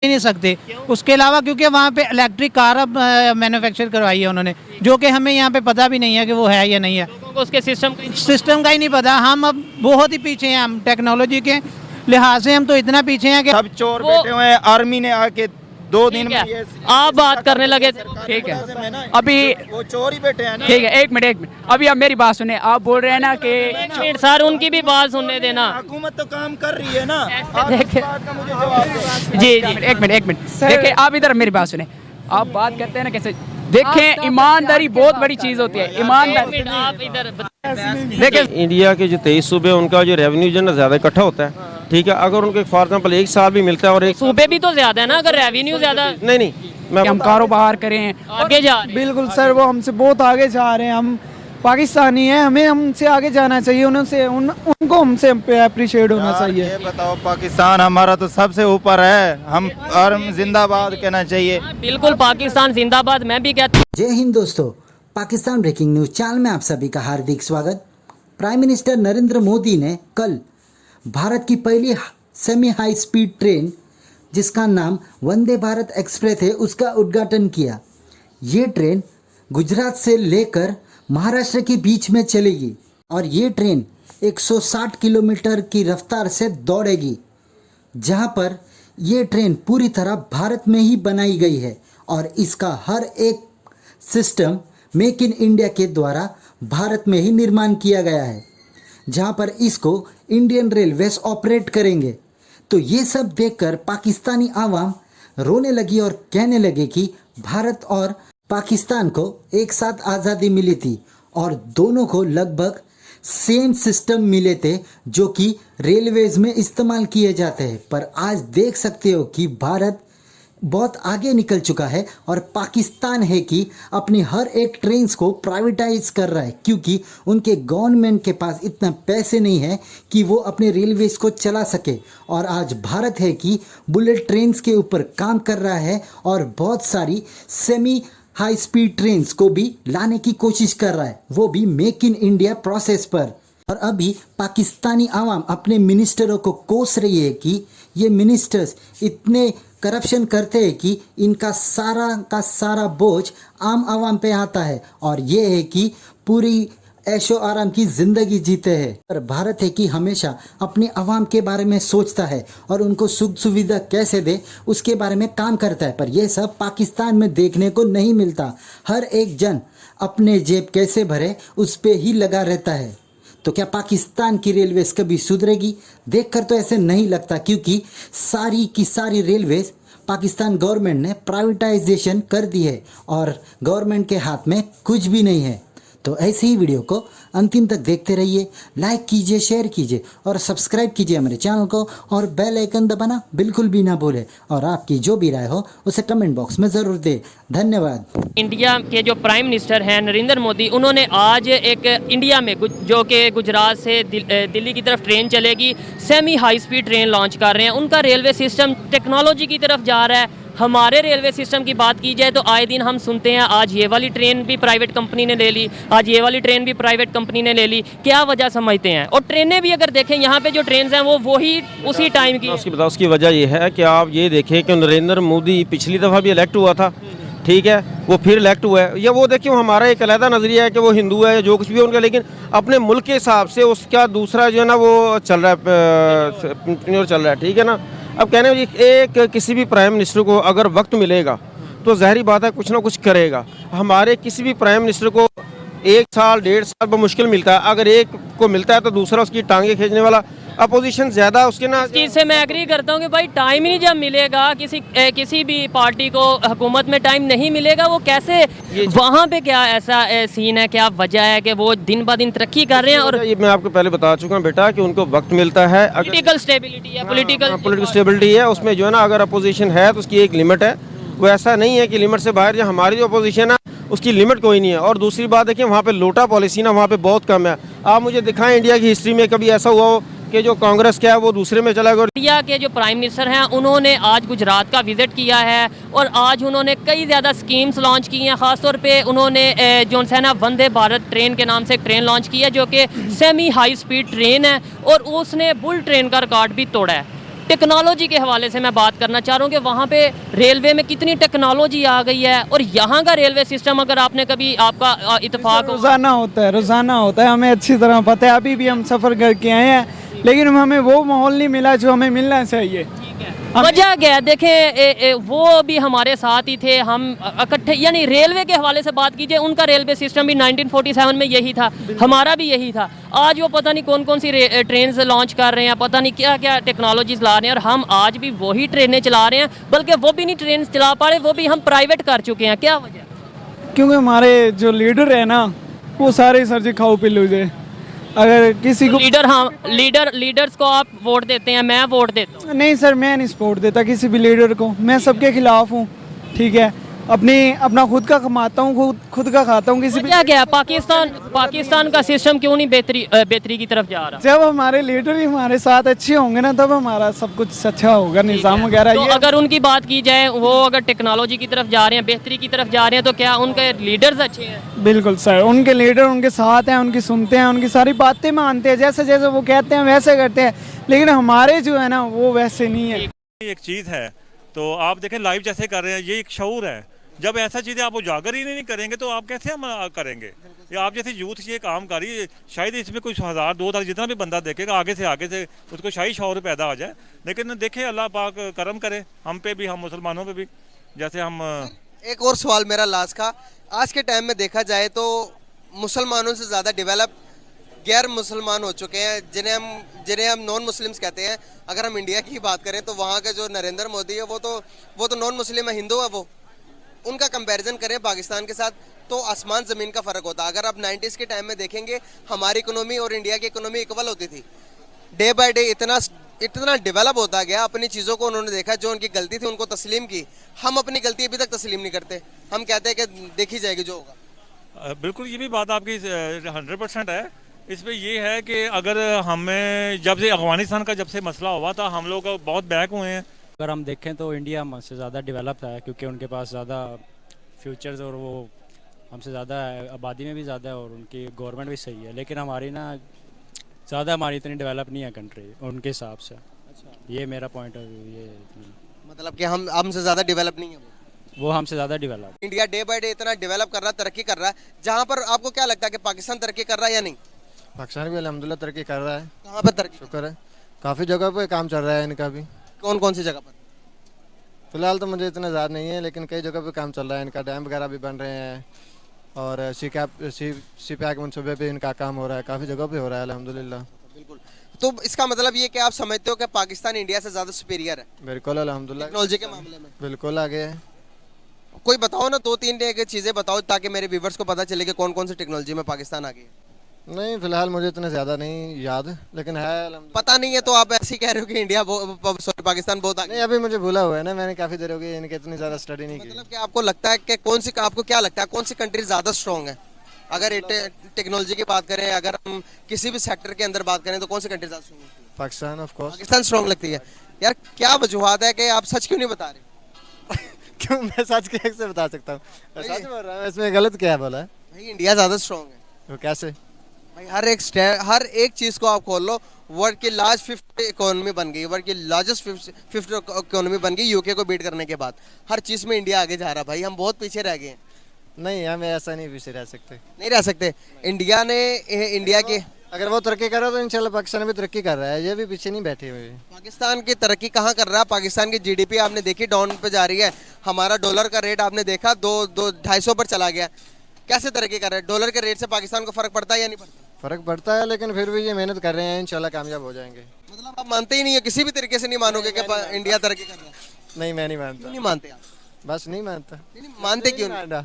ही नहीं सकते। उसके अलावा क्योंकि वहाँ पे इलेक्ट्रिक कार अब मैन्युफैक्चर करवाई है उन्होंने, जो कि हमें यहाँ पे पता भी नहीं है कि वो है या नहीं है। लोगों को उसके सिस्टम का ही नहीं पता। हम अब बहुत ही पीछे हैं, हम टेक्नोलॉजी के लिहाज से हम तो इतना पीछे हैं कि सब चोर बैठे हुए हैं। आर्मी ने आके 2 दिन में ये आप बात करने लगे। ठीक है, अभी वो चोर ही बैठे हैं ना। ठीक है, एक मिनट अभी आप मेरी बात सुने। आप बोल रहे हैं ना कि सर उनकी भी बात सुनने देना। हुकूमत तो काम कर रही है ना। आप देखे- इस बात का मुझे जवाब दो। जी एक मिनट देखिए, आप इधर मेरी बात सुने। आप बात करते हैं ना कैसे, देखें ईमानदारी बहुत बड़ी चीज होती है। ईमानदारी आप इधर देखिए, इंडिया के जो 23 सूबे उनका जो रेवेन्यू जो ना ज़्यादा इकट्ठा होता है, ठीक है। अगर उनको फॉर एग्जाम्पल 1 साल भी मिलता है और एक सूबे भी तो ज्यादा है ना, अगर रेवेन्यू ज्यादा नहीं मैं हम कारोबार करें। आगे जा रहे हैं। बिल्कुल सर, वो हमसे बहुत आगे जा रहे हैं। हम पाकिस्तानी हैं, हमें हमसे आगे जाना चाहिए। उनको हमसे अप्रिशिएट होना यार, चाहिए। ये बताओ, पाकिस्तान हमारा तो सबसे ऊपर है। हम और जिंदाबाद कहना चाहिए। बिल्कुल पाकिस्तान जिंदाबाद। मैं भी कहता जय हिंद दोस्तों, पाकिस्तान ब्रेकिंग न्यूज चैनल में आप सभी का हार्दिक स्वागत। प्राइम मिनिस्टर नरेंद्र मोदी ने कल भारत की पहली सेमी हाई स्पीड ट्रेन जिसका नाम वंदे भारत एक्सप्रेस है उसका उद्घाटन किया। ये ट्रेन गुजरात से लेकर महाराष्ट्र के बीच में चलेगी और ये ट्रेन 160 किलोमीटर की रफ्तार से दौड़ेगी, जहां पर ये ट्रेन पूरी तरह भारत में ही बनाई गई है और इसका हर एक सिस्टम मेक इन इंडिया के द्वारा भारत में ही निर्माण किया गया है, जहां पर इसको इंडियन रेलवेज ऑपरेट करेंगे। तो ये सब देखकर पाकिस्तानी आवाम रोने लगी और कहने लगे कि भारत और पाकिस्तान को एक साथ आज़ादी मिली थी और दोनों को लगभग सेम सिस्टम मिले थे जो कि रेलवेज में इस्तेमाल किए जाते हैं। पर आज देख सकते हो कि भारत बहुत आगे निकल चुका है और पाकिस्तान है कि अपनी हर एक ट्रेन्स को प्राइवेटाइज कर रहा है, क्योंकि उनके गवर्नमेंट के पास इतना पैसे नहीं है कि वो अपने रेलवेज को चला सके। और आज भारत है कि बुलेट ट्रेन्स के ऊपर काम कर रहा है और बहुत सारी सेमी हाई स्पीड ट्रेन्स को भी लाने की कोशिश कर रहा है, वो भी मेक इन इंडिया प्रोसेस पर। और अभी पाकिस्तानी आवाम अपने मिनिस्टरों को कोस रही है कि ये मिनिस्टर्स इतने करप्शन करते हैं कि इनका सारा का सारा बोझ आम आवाम पे आता है और ये है कि पूरी ऐशो आराम की ज़िंदगी जीते हैं। पर भारत है कि हमेशा अपने आवाम के बारे में सोचता है और उनको सुख सुविधा कैसे दे उसके बारे में काम करता है। पर यह सब पाकिस्तान में देखने को नहीं मिलता। हर एक जन अपने जेब कैसे भरे उस पर ही लगा रहता है। तो क्या पाकिस्तान की रेलवेज कभी सुधरेगी? देखकर तो ऐसे नहीं लगता, क्योंकि सारी की सारी रेलवेज पाकिस्तान गवर्नमेंट ने प्राइवेटाइजेशन कर दी है और गवर्नमेंट के हाथ में कुछ भी नहीं है। तो ऐसे ही वीडियो को अंतिम तक देखते रहिए, लाइक कीजिए, शेयर कीजिए और सब्सक्राइब कीजिए हमारे चैनल को और बेल आइकन दबाना बिल्कुल भी ना भूलें। और आपकी जो भी राय हो उसे कमेंट बॉक्स में ज़रूर दें। धन्यवाद। इंडिया के जो प्राइम मिनिस्टर हैं नरेंद्र मोदी, उन्होंने आज एक इंडिया में जो कि गुजरात से दिल्ली की तरफ ट्रेन चलेगी, semi high speed train launch कर रहे हैं। उनका रेलवे सिस्टम टेक्नोलॉजी की तरफ जा रहा है। हमारे रेलवे सिस्टम की बात की जाए तो आए दिन हम सुनते हैं आज ये वाली ट्रेन भी प्राइवेट कंपनी ने ले ली, आज ये वाली ट्रेन भी प्राइवेट कंपनी ने ले ली। क्या वजह समझते हैं? और ट्रेनें भी अगर देखें यहाँ पे जो ट्रेन हैं वो ही उसी टाइम की। उसकी वजह ये है कि आप ये देखें कि नरेंद्र मोदी पिछली दफ़ा भी इलेक्ट हुआ था, ठीक है, वो फिर इलेक्ट हुआ है। या वो देखिए, हमारा एक अलहदा नज़रिया है कि वो हिंदू है जो कुछ भी है उनका, लेकिन अपने मुल्क के हिसाब से उसका दूसरा जो है ना वो चल रहा है, ठीक है ना। अब कहने एक किसी भी प्राइम मिनिस्टर को अगर वक्त मिलेगा तो ज़ाहिर बात है कुछ ना कुछ करेगा। हमारे किसी भी प्राइम मिनिस्टर को 1 साल 1.5 साल बहुत मुश्किल मिलता है। अगर एक को मिलता है तो दूसरा उसकी टांगे खींचने वाला, अपोजिशन ज़्यादा उसके ना। इस चीज़ से मैं एग्री करता हूँ कि भाई टाइम ही नहीं जब मिलेगा किसी भी पार्टी को, हुकूमत में टाइम नहीं मिलेगा, वो कैसे वहाँ पे क्या ऐसा सीन है, क्या वजह है कि वो दिन ब दिन तरक्की कर रहे हैं? और ये मैं आपको पहले बता चुका हूँ बेटा कि उनको वक्त मिलता है। पॉलिटिकल स्टेबिलिटी है, पॉलिटिकल स्टेबिलिटी है, उसमें जो है ना अगर अपोजिशन है तो उसकी एक लिमिट है। वो ऐसा नहीं है कि लिमिट से बाहर, जो हमारी जो अपोजिशन है उसकी लिमिट कोई नहीं है। और दूसरी बात देखिए, वहाँ पे लोटा पॉलिसी ना वहाँ पे बहुत कम है। आप मुझे दिखाएं इंडिया की हिस्ट्री में कभी ऐसा हुआ हो कि जो कांग्रेस क्या है वो दूसरे में चला गया। इंडिया के जो प्राइम मिनिस्टर हैं उन्होंने आज गुजरात का विजिट किया है और आज उन्होंने कई ज़्यादा स्कीम्स लॉन्च की हैं। ख़ासतौर पे उन्होंने जो है ना वंदे भारत ट्रेन के नाम से एक ट्रेन लॉन्च की है जो कि सेमी हाई स्पीड ट्रेन है और उसने बुल ट्रेन का रिकॉर्ड भी तोड़ा है। टेक्नोलॉजी के हवाले से मैं बात करना चाह रहा हूँ कि वहाँ पे रेलवे में कितनी टेक्नोलॉजी आ गई है और यहाँ का रेलवे सिस्टम, अगर आपने कभी आपका इत्तेफाक हो। रोजाना होता है, हमें अच्छी तरह पता है। अभी भी हम सफ़र करके आए हैं, लेकिन हमें वो माहौल नहीं मिला जो हमें मिलना चाहिए। वजह क्या है? देखें वो भी हमारे साथ ही थे, हम इकट्ठे, यानी रेलवे के हवाले से बात कीजिए, उनका रेलवे सिस्टम भी 1947 में यही था, हमारा भी यही था। आज वो पता नहीं कौन कौन सी ट्रेन लॉन्च कर रहे हैं, पता नहीं क्या क्या टेक्नोलॉजीज ला रहे हैं, और हम आज भी वही ट्रेनें चला रहे हैं, बल्कि वो भी नहीं ट्रेन चला पा रहे, वो भी हम प्राइवेट कर चुके हैं। क्या वजह? क्योंकि हमारे जो लीडर है ना, वो सारे सर जी खाओ पिल्लू जे। अगर किसी को लीडर्स को आप वोट देते हैं, मैं वोट देता हूँ। नहीं सर, मैं नहीं सपोर्ट देता किसी भी लीडर को, मैं सबके खिलाफ हूँ। ठीक है, अपना खुद का कमाता हूँ, खुद का खाता हूँ। किसी भी क्या पाकिस्तान का सिस्टम क्यों नहीं बेहतरी की तरफ जा रहा? जब हमारे लीडर ही हमारे साथ अच्छे होंगे ना, तब हमारा सब कुछ अच्छा होगा, निज़ाम वगैरह। तो अगर उनकी बात की जाए, वो अगर टेक्नोलॉजी की तरफ जा रहे हैं, बेहतरी की तरफ जा रहे हैं, तो क्या उनके लीडर्स अच्छे हैं? बिल्कुल सर, उनके लीडर उनके साथ हैं, उनकी सुनते हैं, उनकी सारी बातें मानते हैं, जैसे जैसे वो कहते हैं वैसे करते हैं। लेकिन हमारे जो है ना, वो वैसे नहीं है। एक चीज़ है, तो आप देखें लाइव जैसे कर रहे हैं, ये एक शऊर है। जब ऐसा चीज़ें आप उजागर ही नहीं करेंगे तो आप कैसे हम करेंगे? या आप जैसे यूथ ये काम करिए, शायद इसमें कुछ 1000 2000 जितना भी बंदा देखेगा, आगे से उसको शाही शौर पैदा हो जाए। लेकिन देखे अल्लाह पाक करम करे हम पे भी, हम मुसलमानों पे भी। जैसे हम एक और सवाल मेरा लास्ट का, आज के टाइम में देखा जाए तो मुसलमानों से ज़्यादा डेवलप गैर मुसलमान हो चुके हैं, जिन्हें हम नॉन मुस्लिम्स कहते हैं। अगर हम इंडिया की बात करें तो वहाँ का जो नरेंद्र मोदी है, वो तो नॉन मुस्लिम है, हिंदू है। वो उनका कंपैरिजन करें पाकिस्तान के साथ तो आसमान ज़मीन का फ़र्क होता है। अगर आप 90s के टाइम में देखेंगे, हमारी इकोनॉमी और इंडिया की इकोनॉमी इक्वल होती थी। डे बाय डे इतना डेवलप होता गया, अपनी चीज़ों को उन्होंने देखा, जो उनकी गलती थी उनको तस्लीम की। हम अपनी गलती अभी तक तस्लीम नहीं करते, हम कहते हैं कि देखी जाएगी जो होगा। बिल्कुल, ये भी बात आपकी 100% है। इस पर ये है कि अगर हमें जब से अफगानिस्तान का जब से मसला हुआ था, हम लोग बहुत बैक हुए हैं। अगर हम देखें तो इंडिया हमसे ज़्यादा डेवलप है, क्योंकि उनके पास ज़्यादा फ्यूचर्स और वो हमसे ज़्यादा आबादी में भी ज़्यादा है और उनकी गवर्नमेंट भी सही है। लेकिन हमारी ना ज़्यादा हमारी इतनी डेवलप नहीं है कंट्री उनके हिसाब से। अच्छा, ये मेरा पॉइंट ऑफ व्यू। ये मतलब कि हमसे ज़्यादा डेवलप नहीं है वो हमसे ज़्यादा develop. India day by day इतना डेवलप कर रहा है, तरक्की कर रहा है, जहाँ पर आपको क्या लगता है कि पाकिस्तान तरक्की कर रहा है या नहीं? पाकिस्तान भी अल्हम्दुलिल्लाह तरक्की कर रहा है। कहाँ पर तरक्की? शुक्र है, काफ़ी जगह पे काम चल रहा है इनका भी। कौन कौन सी जगह पर? फिलहाल तो मुझे इतना ज़्यादा नहीं है, लेकिन कई जगह पे काम चल रहा है इनका। डैम वगैरह भी बन रहे हैं और सी पैक मनसूबे पे इनका काम हो रहा है, काफ़ी जगह पे हो रहा है अल्हम्दुलिल्लाह। बिल्कुल, तो इसका मतलब ये कि आप समझते हो कि पाकिस्तान इंडिया से ज़्यादा सुपीरियर है? बिल्कुल अल्हम्दुलिल्लाह, टेक्नोलॉजी के मामले में बिल्कुल आगे है। कोई बताओ ना, 2-3 चीज़ें बताओ ताकि मेरे व्यूवर्स को पता चले कि कौन कौन सी टेक्नोलॉजी में पाकिस्तान आगे है। नहीं, फिलहाल मुझे इतना ज़्यादा नहीं याद, लेकिन है पता नहीं है तो आप ऐसे ही कह रहे हो कि इंडिया पाकिस्तान बहुत आगे? नहीं, अभी मुझे भूला हुआ है ना, मैंने काफ़ी देर हो गई इनके इतनी ज़्यादा स्टडी नहीं की। मतलब कि आपको लगता है कि आपको क्या लगता है कौन सी कंट्री ज़्यादा स्ट्रॉन्ग है? अगर टेक्नोलॉजी की बात करें, अगर हम किसी भी सेक्टर के अंदर बात करें, तो कौन सी कंट्री ज़्यादा स्ट्रॉन्ग है? Pakistan of course. Pakistan strong लगती है। यार क्या वजूहत है कि आप सच क्यों नहीं बता रहे? क्यों, मैं सच कैसे बता सकता हूँ? सच बोल रहा हूँ, इसमें गलत क्या है बोला है? भाई इंडिया ज़्यादा स्ट्रॉन्ग है। वो कैसे? भाई हर एक चीज़ को आप खोल लो, वर्ल्ड की लार्ज 5th इकोनॉमी बन गई, वर्ल्ड की लार्जेस्ट 5th इकोनॉमी बन गई यूके को बीट करने के बाद। हर चीज़ में इंडिया आगे जा रहा है भाई, हम बहुत पीछे रह गए हैं। नहीं, हम ऐसा नहीं पीछे रह सकते। नहीं रह सकते। इंडिया के अगर वो तरक्की कर रहा है तो इंशाल्लाह पाकिस्तान भी तरक्की कर रहा है, ये भी पीछे नहीं बैठे हुए। पाकिस्तान की तरक्की कहाँ कर रहा है? पाकिस्तान की जीडीपी आपने देखी डाउन पे जा रही है, हमारा डॉलर का रेट आपने देखा 250 पर चला गया। कैसे तरक्की कर रहा है? डॉलर के रेट से पाकिस्तान को फर्क पड़ता है या नहीं पड़ता? फर्क पड़ता है, लेकिन फिर भी ये मेहनत कर रहे हैं, इंशाल्लाह कामयाब हो जाएंगे। मतलब आप मानते ही नहीं है, किसी भी तरीके से नहीं मानोगे कि इंडिया तरक्की कर रहा है? नहीं, मैं नहीं मानता। नहीं मानते आप? बस नहीं मानता। मानते क्यों नहीं?